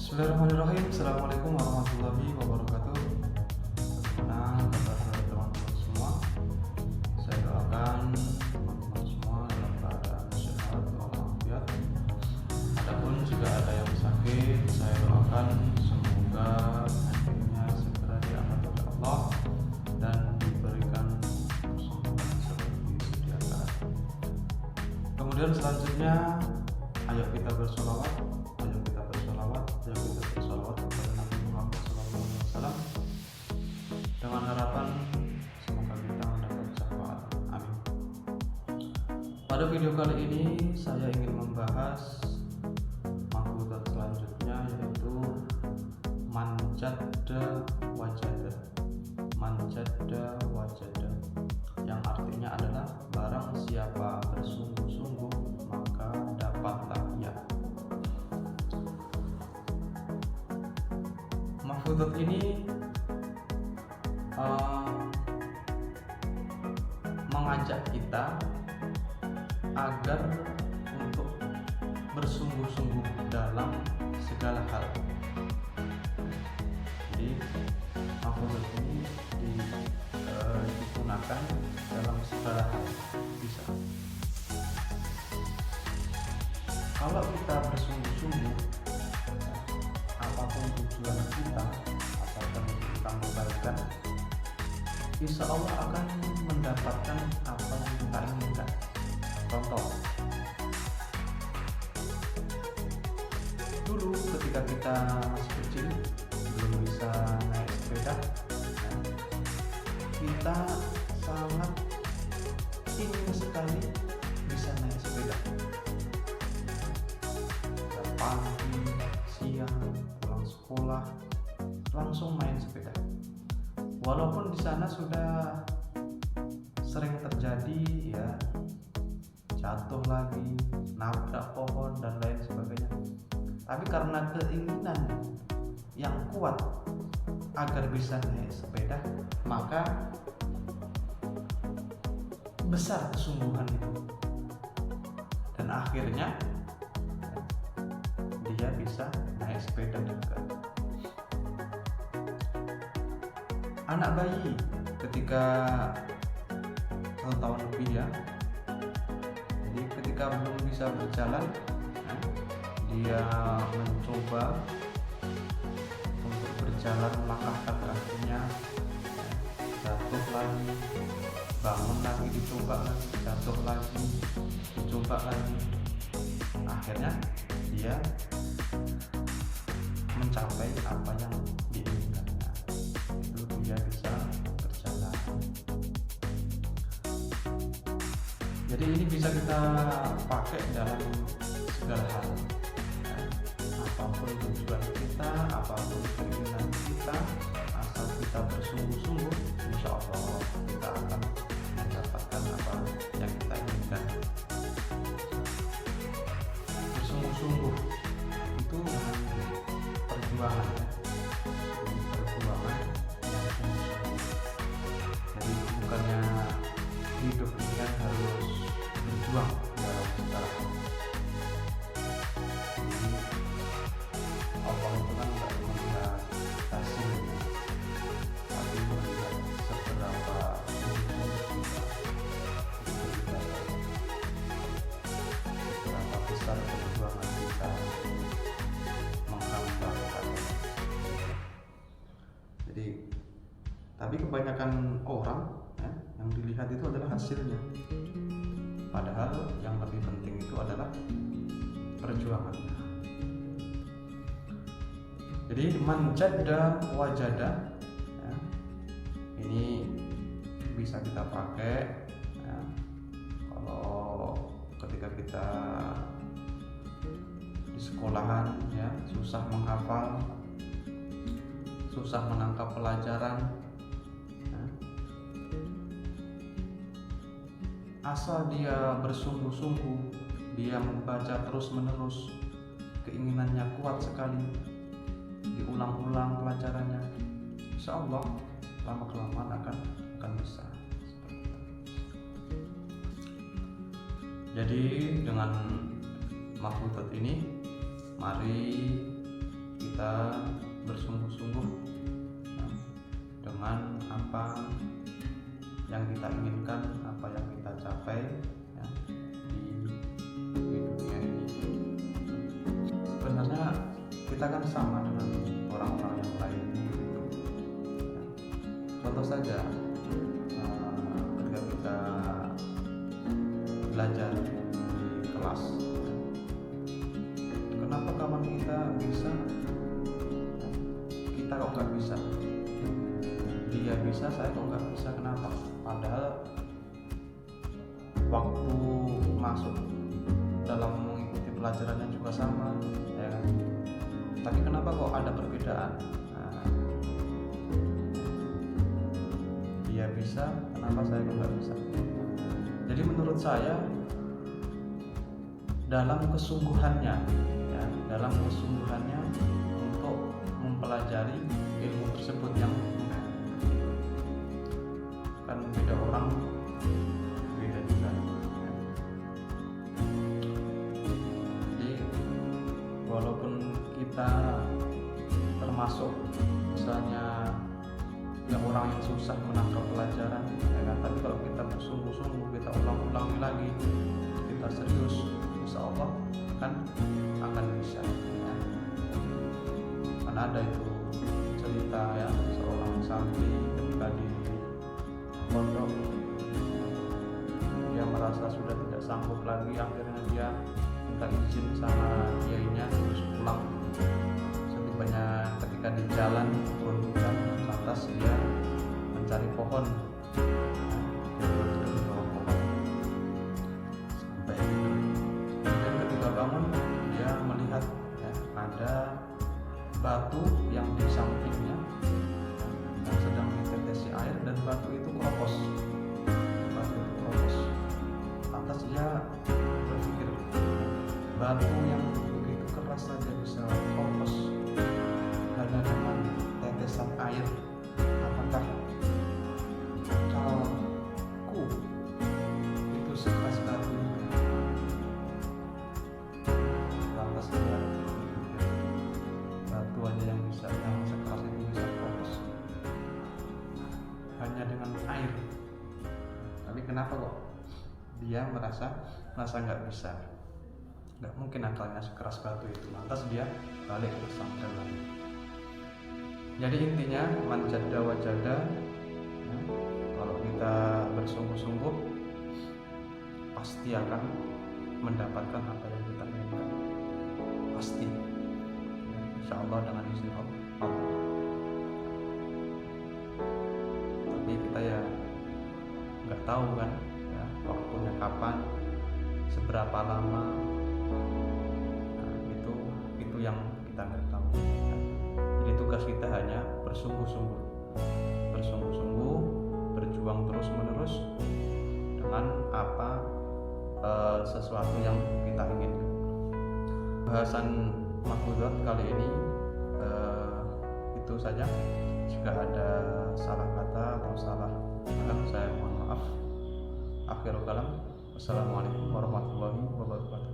Bismillahirrahmanirrahim. Assalamualaikum warahmatullahi wabarakatuh. Bagaimana kabar teman-teman semua? Saya doakan teman-teman semua dalam keadaan sehat walafiat. Adapun jika ada yang sakit, saya doakan semoga penyakitnya segera diangkat oleh Allah dan diberikan kesembuhan seperti disediakan. Kemudian selanjutnya, ayo kita bersolawat kepada Nabi Muhammad SAW dengan harapan semoga kita mendapat syafaat. Amin. Pada video kali ini saya ingin membahas mahfudzat selanjutnya, yaitu manjada wajada, yang artinya adalah barang siapa bersungguh-sungguh maka dapatlah ia. Mahfudzat ini mengajak kita agar untuk bersungguh-sungguh dalam segala hal. Jadi mahfudzat ini digunakan dalam segala hal, bisa. Kalau kita bersungguh-sungguh, apapun tujuan kita, apapun tentang kebaikan, insya Allah akan mendapatkan apa yang kita inginkan. Contoh, dulu ketika kita masih kecil, belum bisa naik sepeda, kita sangat ingin sekali bisa naik sepeda. Pagi, siang, pulang sekolah, langsung main sepeda. Walaupun di sana sudah sering terjadi ya jatuh lagi, nabrak pohon dan lain sebagainya, tapi karena keinginan yang kuat agar bisa naik sepeda, maka besar kesungguhan itu, dan akhirnya dia bisa naik sepeda juga. Anak bayi ketika 1 tahun lebih ya, jadi ketika belum bisa berjalan, dia mencoba untuk berjalan, melangkahkan kakinya, jatuh lagi, bangun lagi, dicoba lagi, jatuh lagi, dicoba lagi, akhirnya dia mencapai apa yang diinginkannya, itu dia bisa berjalan. Jadi ini bisa kita pakai dalam segala hal, apapun tujuan kita, apapun keinginan kita, asal kita bersungguh-sungguh, insya Allah kita akan mendapatkan apa yang kita inginkan. Bersungguh-sungguh itu dengan perjuangan ya, perjuangan yang sungguh-sungguh. Jadi bukannya hidup ini kan harus berjuang dalam segala hal. Jadi Allah itu kan nggak melihat hasilnya, tapi melihat seberapa sungguh-sungguh kita, seberapa besar perjuangan kita menghambakan. Jadi, tapi kebanyakan orang ya, yang dilihat itu adalah hasilnya, padahal yang lebih penting itu adalah perjuangan. Jadi manjada wajada ya, ini bisa kita pakai ya, kalau ketika kita di sekolahan ya, susah menghafal, susah menangkap pelajaran ya. Asal dia bersungguh-sungguh, dia membaca terus-menerus, keinginannya kuat sekali, diulang-ulang pelajarannya, insya Allah lama-kelamaan akan bisa. Jadi dengan mahfudzat ini, mari kita bisa bersungguh-sungguh dengan apa yang kita inginkan, apa yang kita capai ya, di dunia ini. Sebenarnya kita kan sama dengan orang-orang yang lain. Contoh saja, ketika kita belajar di kelas, kenapa kawan kita bisa, kita kok nggak bisa? Dia bisa, saya kok nggak bisa, kenapa? Padahal waktu masuk dalam mengikuti pelajarannya juga sama, ya kan? Tapi kenapa kok ada perbedaan? Dia bisa, kenapa saya kok nggak bisa? Jadi menurut saya dalam kesungguhannya, ya, dalam kesungguhannya untuk mempelajari ilmu tersebut yang kan beda orang, beda juga. Ya. Jadi walaupun kita termasuk misalnya ya orang yang susah menangkap pelajaran, ya kan? Tapi kalau kita bersungguh-sungguh, kita ulang-ulangi lagi, kita serius, insya Allah kan akan bisa. Ya. Kan ada itu cerita ya, seorang santri ketika di pondok dia merasa sudah tidak sanggup lagi, akhirnya dia minta izin sama kiainya terus pulang. Setibanya ketika di jalan turun hujan, lantas dia mencari pohon, dia berada di bawah pohon sampai tidur. Dan ketika bangun dia melihat ya, ada batu yang di sampingnya yang sedang ditetesi air, dan batu itu keropos. Lantas dia berpikir, batu yang begitu keras saja bisa keropos hanya dengan tetesan air, apakah kalku itu sekeras batu? Lantas dia batu aja yang sekeras itu bisa keropos hanya dengan air. Tapi kenapa kok dia merasa nggak bisa? Nggak mungkin akalnya sekeras batu itu. Lantas dia balik ke pesantren lagi. Jadi intinya manjada wajada, ya, kalau kita bersungguh-sungguh pasti akan mendapatkan apa yang kita inginkan, pasti ya, insya Allah dengan izin Allah. Tapi kita ya nggak tahu kan ya, waktunya kapan, seberapa lama, nah, itu yang kita nggak tahu. Jadi tugas kita hanya bersungguh-sungguh, berjuang terus-menerus dengan apa sesuatu yang kita inginkan. Bahasan mahfudzat kali ini itu saja. Jika ada salah kata atau salah saya mohon maaf. Akhirul kalam. Wassalamualaikum warahmatullahi wabarakatuh.